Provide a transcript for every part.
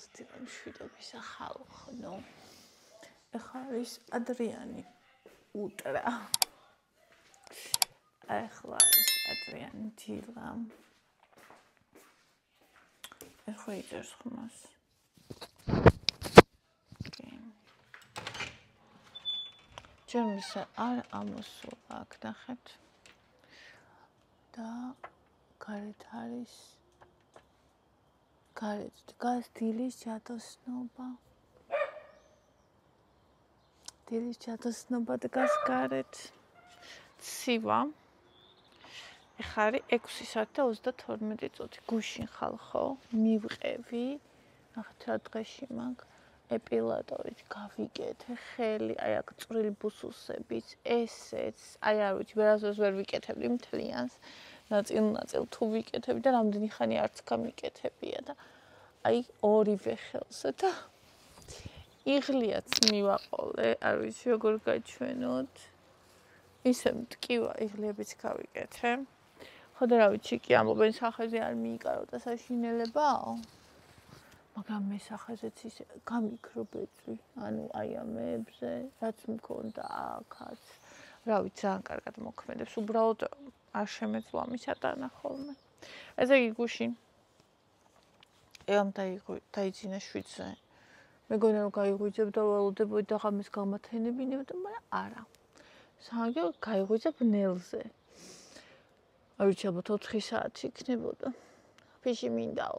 გავს დილა მშვიდობის ხალხო, ნო. ეხლა ის ადრიანი უტრა. ეხლა ის ადრიანი დილა. ეხლა იწერს ხმას. ჯერ მისა არ ამოსულა აქ ნახეთ. და გარეთ არის გარეთ დგას დილის ჯადოსნობა. დილის ჯადოსნობა დგას გარეთ. ცივა. ეხლა არის 6 საათი და 32 წუთი. გუშინ ხალხო, მივყევი. ნახეთ რა დღეში მაქვს. ეპილატორით გავიკეთე ხელი, აი აქ წვრილი ბუსუსებით, ესეც, აი არ ვიცი, ვერასდროს ვერ ვიკეთებდი მთლიანს. ნაწილ თუ ვიკეთები და რამდენი ხანი არც გამიკეთებია და აი ორივე ხელზე და იღლიაც მივაყოლე, არ ვიცი როგორ გაჩვენოთ. ისე მტკივა იღლიებიც გავიკეთე. ხო და რა ვიცი, კი ამბობენ სახეზე არ მიიკარო და საშინელებაა. მაგრამ მე სახეზეც ისე გამიქრობეწვი, ანუ აი ამებზე, რაც მქონდა აქაც. რა ვიცი, ძალიან კარგად მოქმედებს, უბრალოდ არ შემეძლო ამის ატანა ხოლმე. ესე იგი გუშინ დაიძინა 7-ზე. მეგონა რომ გაიღვიძებ და ველოდებოდი და ღამეს გამათენებინებდა, მაგრამ არა. საგე გაიღვიძებ ნელზე. არ ვიცი, ალბათ 4 საათი იქნებოდა. ფიში მინდაო.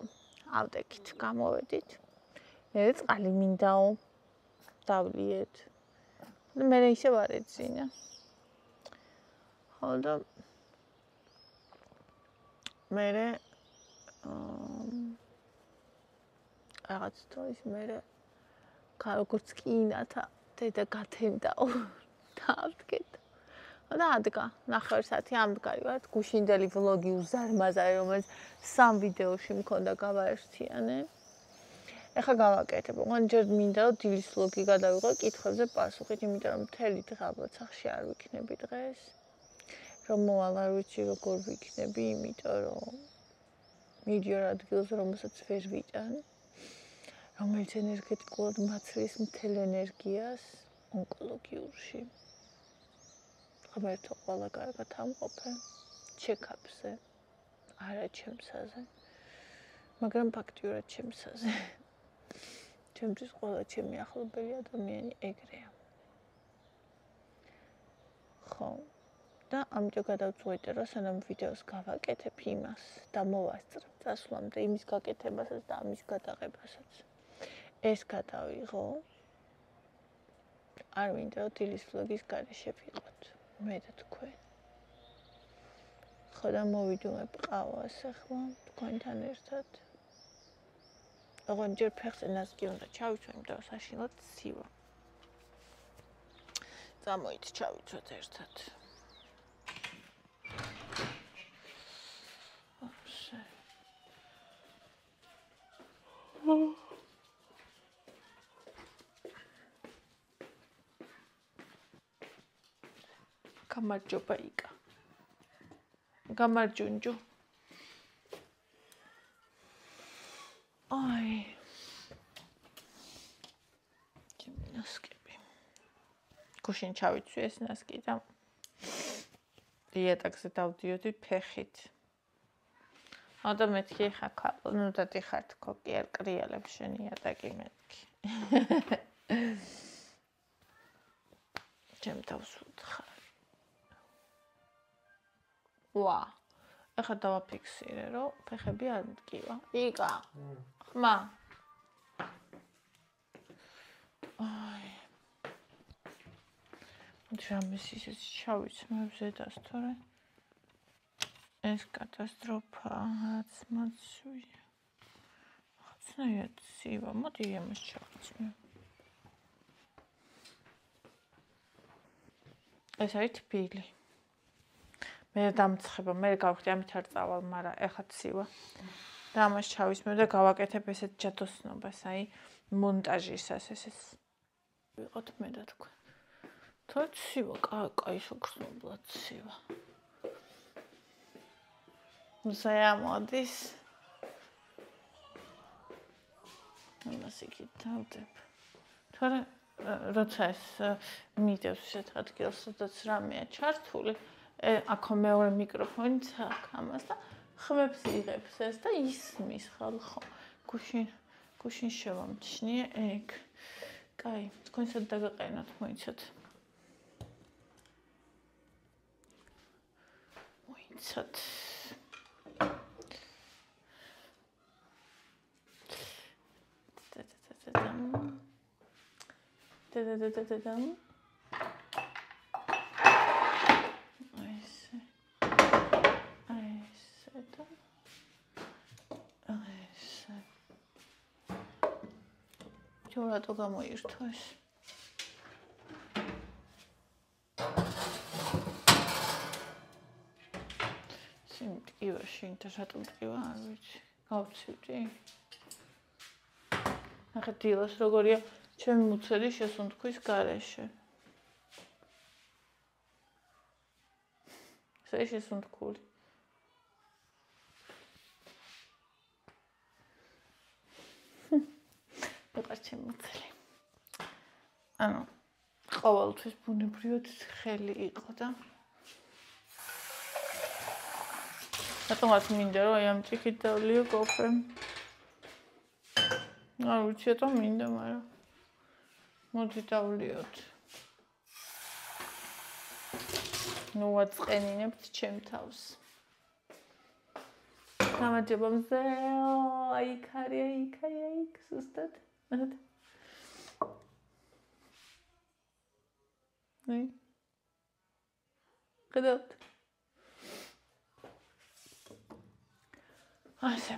ავტეკით გამოვედით. მე წყალი მინდაო. დავლიეთ. და მე ისე ვარ ეძინა. ხო და მე რაღაც თოის მე როგორც კინათა დედა გათენდაო. დავდგეთ. და ადგა 9 საათი ამდგარი ვარ. გუშინდელი ვლოგი უზარმაზარი, რომელიც 3 ვიდეოში მქონდა გავაერთიანე. ეხლა გავაკეთებ. ოღონდ ჯერ მინდა რომ დილის ვლოგი გადავიღო კითხვებზე პასუხით, იმიტომ რომ მთელი დღე ალბათ სახში არ ვიქნები დღეს. რომ მოვალ არ ვიცი როგორ ვიქნები, იმიტომ რომ მიდიარ ადგილზე, რომელსაც ვერ ვიტან. რომელიც ენერგეტიკულად მაცლის მთელ ენერგიას ონკოლოგიურში. ღმერთო ყველა კარგად ამყოფე ჩეკაპზე. არა ჩემსაზე. მაგრამ ფაქტიურად ჩემსაზე. ჩემთვის ყველა ჩემი ახლობელი ადამიანი ეგრეა. ხო. და ამიტომ გადავწყვეტე, რომ სანამ ვიდეოს გავაკეთებ იმას და მოვასწრებ წასვლამდე იმის გაკეთებასაც და ამის გადაღებასაც. ეს გადავიღო. არ მინდა რომ დილის ვლოგის გარეშე ვიყოთ. მე და თქვენ. ხო და მოვიდუმებ ყავას ახლა თქვენთან ერთად. ოღონდ ჯერ ფეხსენას კი უნდა ჩავიცვენ, იმიტომ რომ საშინლად ცივა. წამოით ჩავიცვათ ერთად. გამარჯობა იკა. გამარჯუნჯუ. აი. ჩემი ნასკები. გუშინ ჩავიცვი ეს ნასკი და დიეტაზე დავდიოდი ფეხით. და მეთქი ხა ქალო, ნუ და დიხარ თქო კი არ კრიალებ შენი ატაკი მეთქი. ჩემ თავს ვუთხარ. ვა. ეხლა დავაფიქსირე, რომ ფეხები არ მტკივა. იკა. ხმა. აი. ჯამის ისე ჩავიცმებ ზედას თორე. ეს კატასტროფაც მოცვია. ხაცნაირად ცივა, მოდი ამას ჩავიცმებ. ეს არის თბილი. მე დამცხება, მე გავხდი ამით არ წავალ, მაგრამ ეხლა ცივა. და ამას ჩავისმევ და გავაკეთებ ესეთ ჯადოსნობას, აი მონტაჟისას ესეც. ვიყოთ მე და თქვენ. თორე ცივა, კაი შეგრძნობლად ცივა. მზეა მოდის. ამას იქით დავდებ. თორე როცა ეს მიდევს ისეთ ადგილს, სადაც რამეა ჩართული, აქო მეორე მიკროფონიც აქვს ამას და ხმებს იღებს ეს და ისმის ხალხო. გუშინ შევამჩნიე ეგ. კაი, თქვენსაც დაგაყენოთ, მოიცათ. მოიცათ. Da-da-da-da-da-dum. Ayse. Čo rato გამოირთო ეს? სიმტკივა შინ და რატომ მტკივა არ ვიცი. გავცივდი. ახლა დილას როგორია ჩემი მუცელი შესუნთქვის გარეშე. ეს შესუნთქული. მეყარ ჩემი მუცელი. ანუ ყოველთვის ბუნებრივად ხელი იყო და რატომაც მინდა რომ აი ამ ჭიქით დავლიო კოფე. არ ვიცი რატომ მინდა, მაგრამ მოდი დავლიოთ. ნუ ვაწყენინებთ ჩემ თავს. გამარჯობა მზეო, აიქ არის, აიქ, სუსტად. ნი. გადავთ. ასე.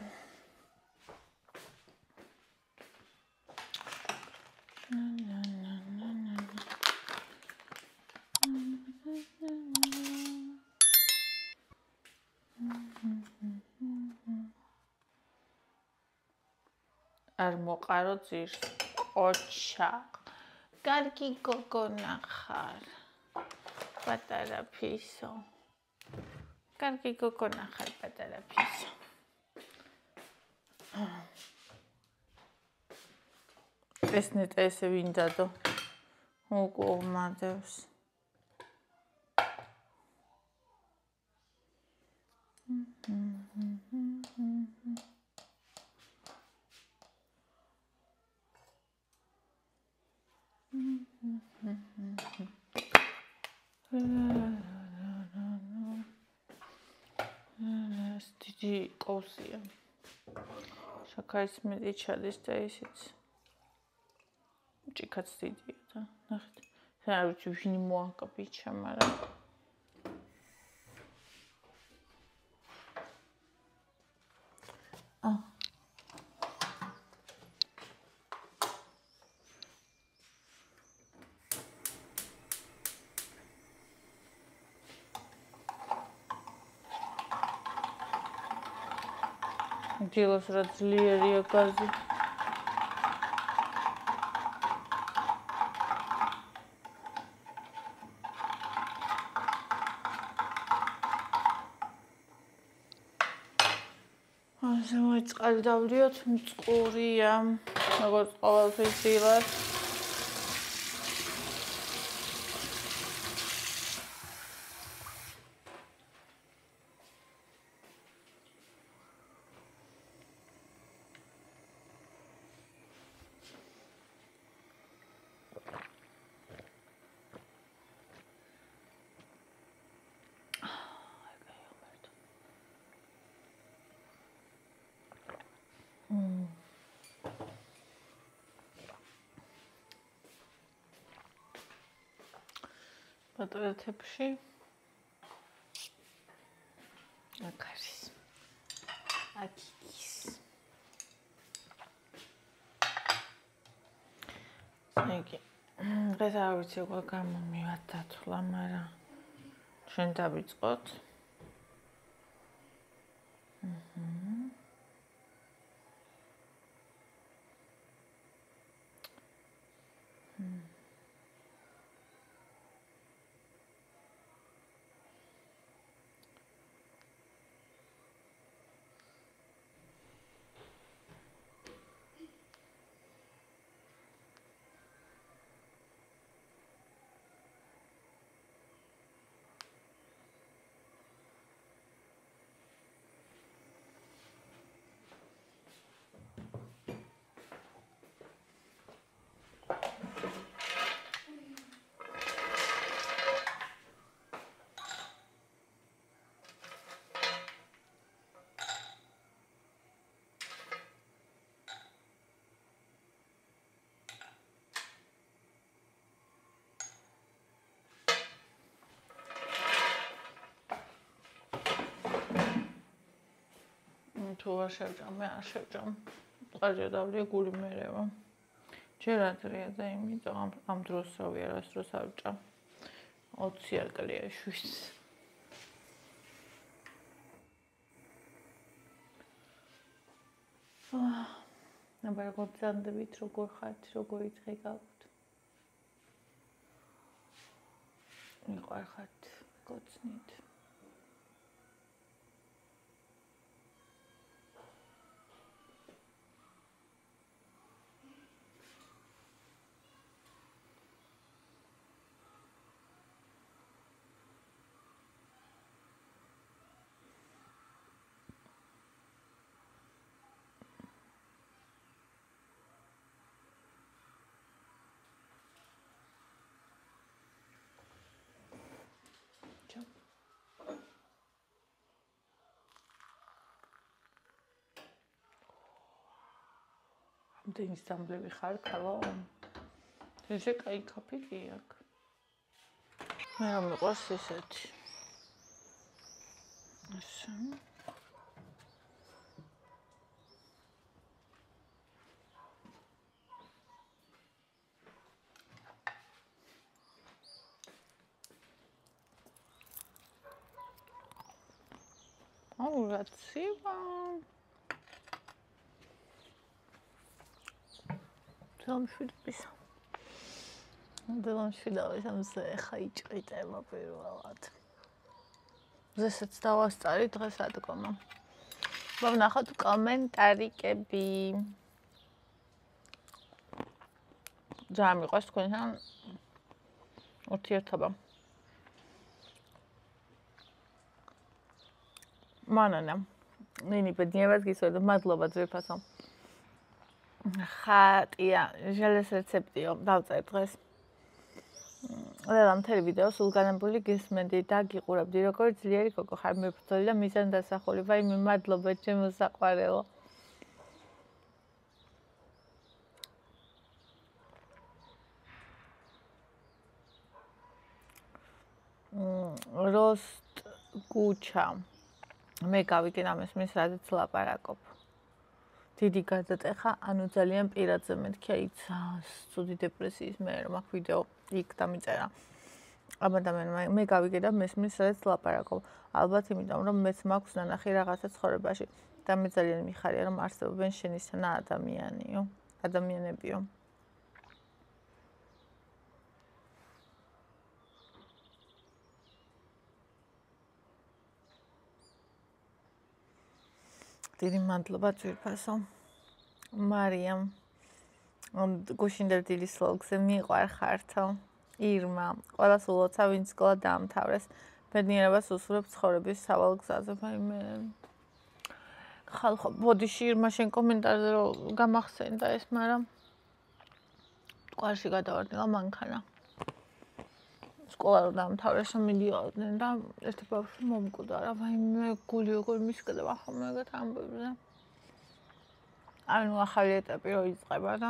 არ მოყარო ძირს. ოჩა. კარგი გოგონა ხარ. პატარა ფისო. კარგი გოგონა ხარ, პატარა ფისო. ეს ნეტა ესე ვინ დადო? უკუღმადებს. დიდი ყავსია. შაქარის მეტი ჩადის და ისიც. ჭიქაც დიდია და ნახეთ. არ ვიცი ვინ მოაკბიჩა, მაგრამ დილას რა ძლიერია გაზი. ასე მოიწყალ დავლიოთ, მწყურია, როგორც ყოველთვის დილას. Πατρეთებში აქ არის აკიკის იგი დღეს არ ვიცი როგორ გამომივათ დათვლა, მაგრამ ჩვენ დავიწყოთ. თუ არ შევჭამე, არ შევჭამ. წყალში დავდია გული მერევა. ჯერ ადრეა და იმიტომ ამ დროს რავი არასდროს არ ვჭამ. 20 არ კლიაში. აბა როგორ ძანდებით, როგორ ხართ, როგორი დღე გაქვთ. მიყვარხართ გოცნით. ამდენი სტამბლები ხარ ქალო? ესე კაი კაფეი აქვს. მე რომ მიყვარს ესეთი. ასე. აუ რაცია. დელონშვიდავის ამზე ხა იჭრიტება პირველად. ზესაც დავასწარი დღეს ადგომა. ვნახოთ კომენტარიკები. ძალიან მიყვარს თქვენთან ურთიერთობა. მანანა. ნინი ბედნიერად გისურვებთ, მადლობა ძვირფასო. ხატია, ჟელეს რეცეპტიო, დავწერ დღეს. ლელა მთელი ვიდეო სულ განებული გისმენდი და გიყურებდი, როგორი ძლიერი გოგო ხარ, მებრძოლი და მიზან დასახული. ვაიმე, მადლობა ჩემო საყვარელო. როსტ გუჩა. მე გავიგე ამის რაზეც ლაპარაკობ. დიდი გადატეხა, ანუ ძალიან პირადზე მეთქი, ცუდი დეპრესიის მე რომ აქ ვიდეო იქ დამიწერა. ამადამიანმა მე გავიგე და მესმის სადაც ლაპარაკობ. ალბათ იმიტომ რომ მეც მაქვს ნანახი რაღაცა ცხოვრებაში და მე ძალიან მიხარია რომ არსებობენ შენისთანა ადამიანებიო. დიდი მადლობა ძვირფასო. მარიამ გუშინდერ დილის ლოგზე მიყვარხართო. ირმა, ყველა სულოცა ვინც სკოლა დაამთავრეს, ბედნიერებას უსურვებ ცხოვრების სავალ გზაზე. ვაიმე. ხალხო, ბოდიში ირმა შენ კომენტარზე რომ გამახსენდა ეს, მაგრამ სკოლაში გადავარდნილა მანქანა. სკოლა რომ დაამთავრეს, მიდიოდნენ და ერთი ბავშვი მომკვდა რა. ვაიმე, გული როგორ მისკდება ხომ ეგეთ ამბებზე. ანუ ახალი ეტაპი რო იწყება და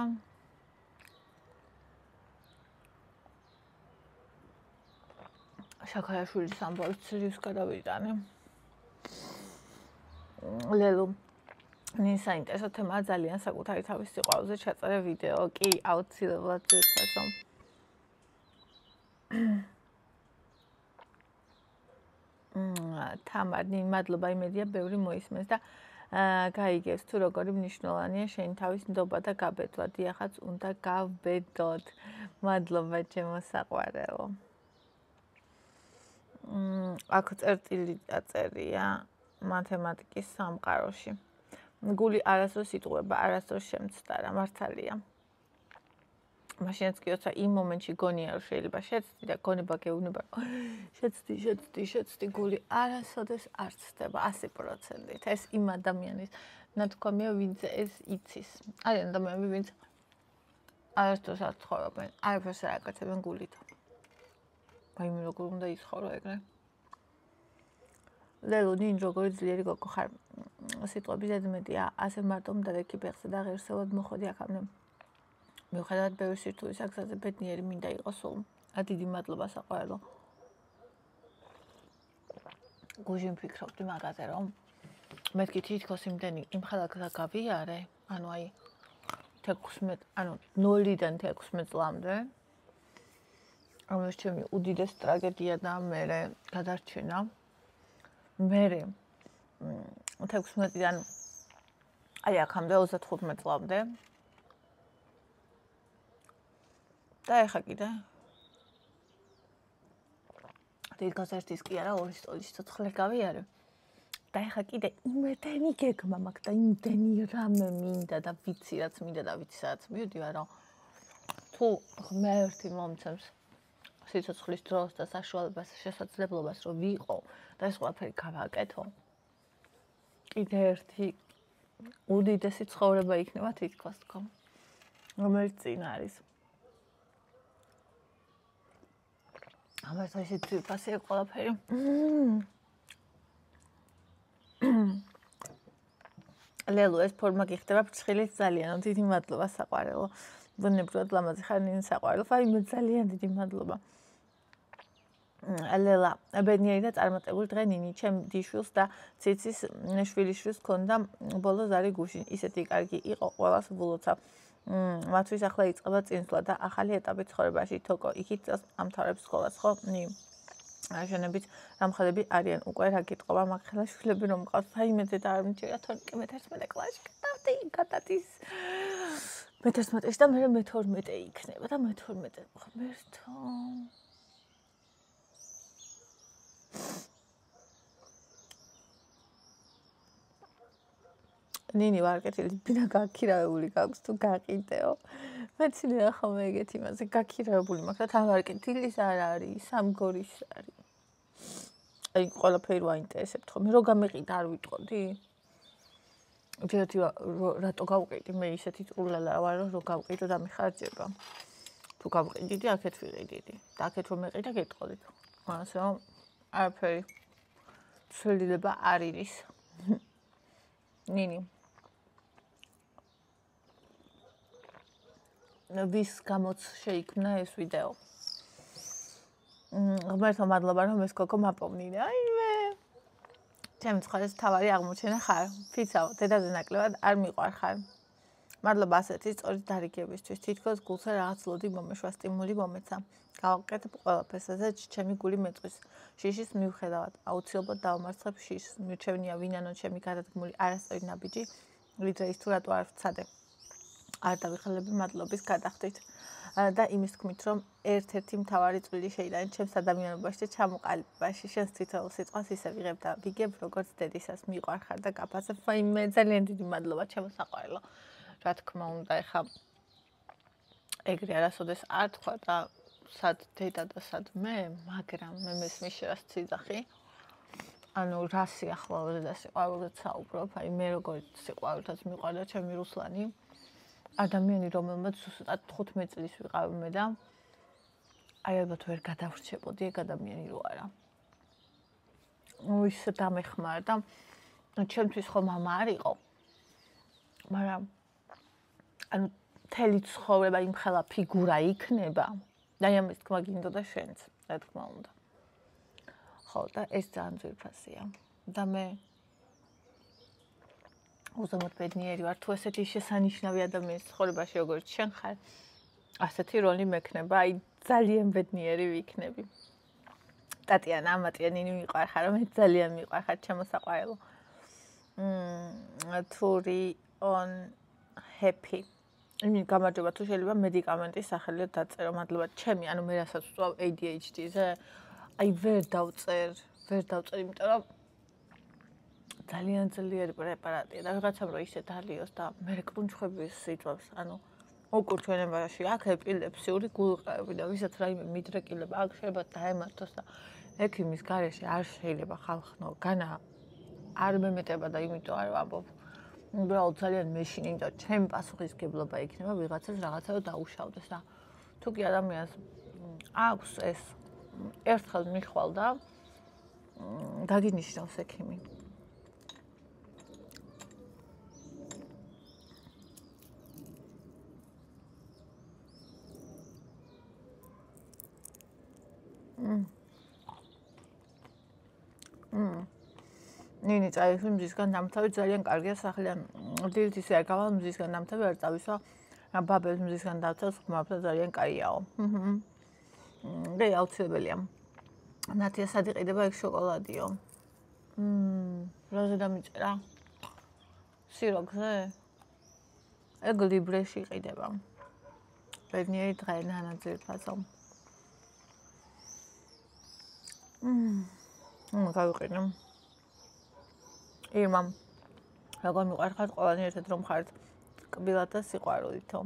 შაქარაშვილის ამბავს ცირვის გადავიტანე. ლელო ნი საინტერესო თემა ძალიან საკუთარი თავის სიყვარულზე ჩაწერე ვიდეო. კი, აუცილებლად ძვირფასო. თამარი, მადლობა, იმედია ბევრი მოისმენს და გაიგებს თუ როგორი მნიშვნელოვანია შენი თავის ნდობა და გაბედვა. დიახაც უნდა გავბედოთ. მადლობა ჩემო საყვარელო. აქ წერტილი დაწერია მათემატიკის სამყაროში. გული არასდროს იტყუება, არასდროს შემცდარა, მართალია. მაშინაც კი როცა იმ მომენტში გონია რომ შეიძლება შეცდი და გონება გეუბნება შეცდი გული არასოდეს არ ცდება 100%. ეს იმ ადამიანის ნათქვამია ვინც ეს იცის. არიან ადამიანები ვინც არასდროს არ ცხოვრობენ, არაფერს არ აკეთებენ გულით. ვაიმე როგორ უნდა იცხოვრო ეგრე. ლელო ნინ როგორი ძლიერი გოგო ხარ. სიტყვები ზედმეტია, ასე მარტო მდადექი ფეხზე და ღირსელად მოხვედი აქამდე. მიუხედავად ბევრი სირთულისა გზაზე ბედნიერი მინდა იყოს სულ. დიდი მადლობა საყვარელო. გუშინ ვფიქრობდი მაგაზე რომ მეთქი თითქოს იმდენი იმ ხალხს გავიარე, ანუ აი 16, ანუ 0-დან 16 წლამდე. ამას ჩემი უდიდეს ტრაგედია და მე გადარჩენა. მე 16-დან აი აქამდე 35 წლამდე. და ეხა კიდე თითქოს ერთის კი არა, ორი სტოლის ცოცხლე გავიარე. და ეხა კიდე იმდენი გეგმა მაქვს და იმდენი რამე მინდა და ვიცი რაც მინდა და ვიცი სადაც მივდივარ, რომ თუ ღმერთი მომცემს სიცოცხლის დროს და საშუალებას, შესაძლებლობას, რომ ვიყო და ეს ყველაფერი გავაკეთო. კიდე ერთი უდიდესი ცხოვრება იქნება თითქოს თქო. რომელიც წინ არის. ამას ისე ძირფასია ყველაფერი. ლელო, ეს ფორმა გიხდება ფრცხილით ძალიან დიდი მადლობა საყვარელო. ბუნებრივად ლამაზი ხარ ნინი საყვარელო. აი მე ძალიან დიდი მადლობა. ლელა, ბედნიერი და წარმატებული დღე ნინი, ჩემ დიშვილს და ციცის შვილიშვილს ქონდა ბოლოს არის გუშინ. ისეთი კარგი იყო, ყველას ვულოცავ. მათთვის ახლა იწყება წინსვლა და ახალი ეტაპი ცხოვრებაში. თოკო, იქით წელს ამთავრებს სკოლას, ხო? აშენებით რამხელები არიან უკვე რა გიტყობა, მაგ ხელა შვილები რომ მყავს, აი მე და არ მიჭირა თორემ მე 11 კლასში გადავდი, გადადის. მე 11-ში და მე 12 იქნება და მე 12 ღმერთო. ნინი ვარკეთილი ბინა გაქირავებული გაქვს თუ გაყიდეო. მეცინე ახლა ეგეთი იმაზე გაქირავებული მაქვს და თან ვარკეთილის არ არის, სამგორის არის. აი ყველაფერი ვაინტერესებთ ხოლმე, რო გამიყიდა არ ვიტყოდი? ჯერეთი რატო გავყიდი მე ისეთი წურლალა ვარ რო გავყიდო და მიხარჯება. თუ გავყიდიდი, აქეთ ვიყიდიდი. და აქეთ რომ მეყიდა გეტყოდით. ასე რომ არაფერი ცვლილება არ არის. ნინი ვის გამოც შეიქმნა ეს ვიდეო. ღმერთო მადლობა რომ ეს გოგო მაპოვნინე. აი მე ჩემი ცხოვრების თავარი აღმოჩენა ხარ. ფიცავ, დედაზე ნაკლებად არ მიყვარ ხარ. მადლობა ასეთი სწორი დარიგებისთვის. თითქოს გულზე რაღაც ლოდი მომეშვა, სტიმული მომეცა. გავაკეთებ ყველაფერს, ასეც ჩემი გული მეწყვის. შიშის მიუხედავად, აუცილებლად დავამარცხებ შიშს. მირჩევნია ვინანო ჩემი გადადგმული არასწორი ნაბიჯი, ვიდრე ის თუ რატო არ ვცადე. არ დავიხელები მადლობის გადახდით. და იმის თქმით, რომ ერთ-ერთი მთავარი წვლილი შეიტანეთ ჩემს ადამიანობაში და ჩამოყალიბებაში. შენს თვითონ სიტყვას ისე ვიღებ და ვიგებ, როგორც დედისას მიყვარ ხარ და გაფასებ. აი მე ძალიან დიდი მადლობა ჩემო საყვარელო. რა თქმა უნდა, ეხა ეგრე არასოდეს არ თქვა და სად დედა და სად მე, მაგრამ მე მესმის შენს ციძახი. ანუ რა სიახლოვე და სიყვარულით საუბრობ, აი მე როგორც სიყვარულითაც მიყვარდა ჩემი რუსლანი. ადამიანი რომელმაც ზუსტად 15 წლის ვიყავი მე და აი ალბათ ვერ გადავრჩებოდი ეგ ადამიანი რო არა. ისე დამეხმარდა. ჩემთვის ხო მამა არ იყო. მაგრამ ანუ მთელი ცხოვრება იმ ხელა ფიგურა იქნება. და ამის თქმა გინდოდა შენც, რა თქმა უნდა. ხო და ეს ძალიან ძვირფასია. და მე უზომოდ ბედნიერი ვარ, თუ ესეთი შესანიშნავი ადამიანის ცხოვრებაში როგორც შენ ხარ, ასეთი როლი მექნება, აი ძალიან ბედნიერი ვიქნები. ტატიანა, მატიანინი მიყვარ ხარ, მე ძალიან მიყვარ ხარ, ჩემო საყვარელო. თური on happy. იმით გამარჯობა თუ შეიძლება მედიკამენტის სახელით დაწერო, მადლობა ჩემი, ანუ მე რასაც ვწვავ ADHD-ზე, აი ვერ დავწერ, იმიტომ რომ ძალიან ძლიერი პრეპარატია და ვიღაცამ რო ისე დალიოს და მე კრუნჩხვების სიტყვებს, ანუ უკურთვენებაში აქ ეპილეფსიური გულყევი და ვისაც რაიმე მიდრეკილება აქ შეიძლება დაემართოს და ექიმის გარეშე არ შეიძლება ხალხნო განა არ მემეტება და იმიტომ არ ვამბობ. უბრალოდ ძალიან მეშინინ და ჩემი პასუხისგებლობა იქნება ვიღაცას რაღაცა დაუშავდეს და თუ კი ადამიანს აქვს ეს ერთხელ მიხვალ და გაგინიშნავს ექიმი. ნინი წაიღე მზისგან დამთავი ძალიან კარგია სახლიდან. დილით ისე არ გავალ მზისგან დამთავი არ წავისვა. ბაბელს მზისგან დავწევს ხმავდა ძალიან კაიაო. და აუცილებელია. ნათია სად იყიდება ეგ შოკოლადიო. რაზე დამიწერა? სიროგზე? ეგ ლიბრეში იყიდება. ბედნიერი დღე ნანა ძირფასო. გავიყინე. იმამ. როგორ მიყვარხართ ყველანი ერთად რომ ხართ კბილად და სიყვარულითო.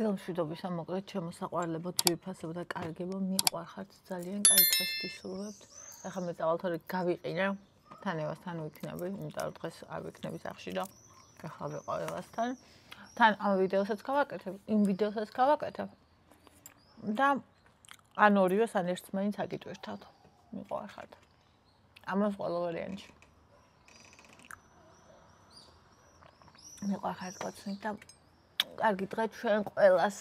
დილმშვიდობისა მოკლედ ჩემო საყვარლებო ძვირფასებო და კარგებო მიყვარხართ ძალიან კაი დღეს გისურვებთ. ახლა მე წავალ თორე გავიყინე. თანევასთან ვიქნები, იმიტომ რომ დღეს არ ვიქნები სახში და ახლა ვიყავებასთან. თან ამ ვიდეოსაც გავაკეთებ, იმ ვიდეოსაც გავაკეთებ. და ან ორივეს ან ერთს მაინც აგიტვირთავთ. მიყვარხართ. ამას ყველა ვარიანტში. მიყვარხართ კაცნით და კარგი დღე ჩვენ ყველას.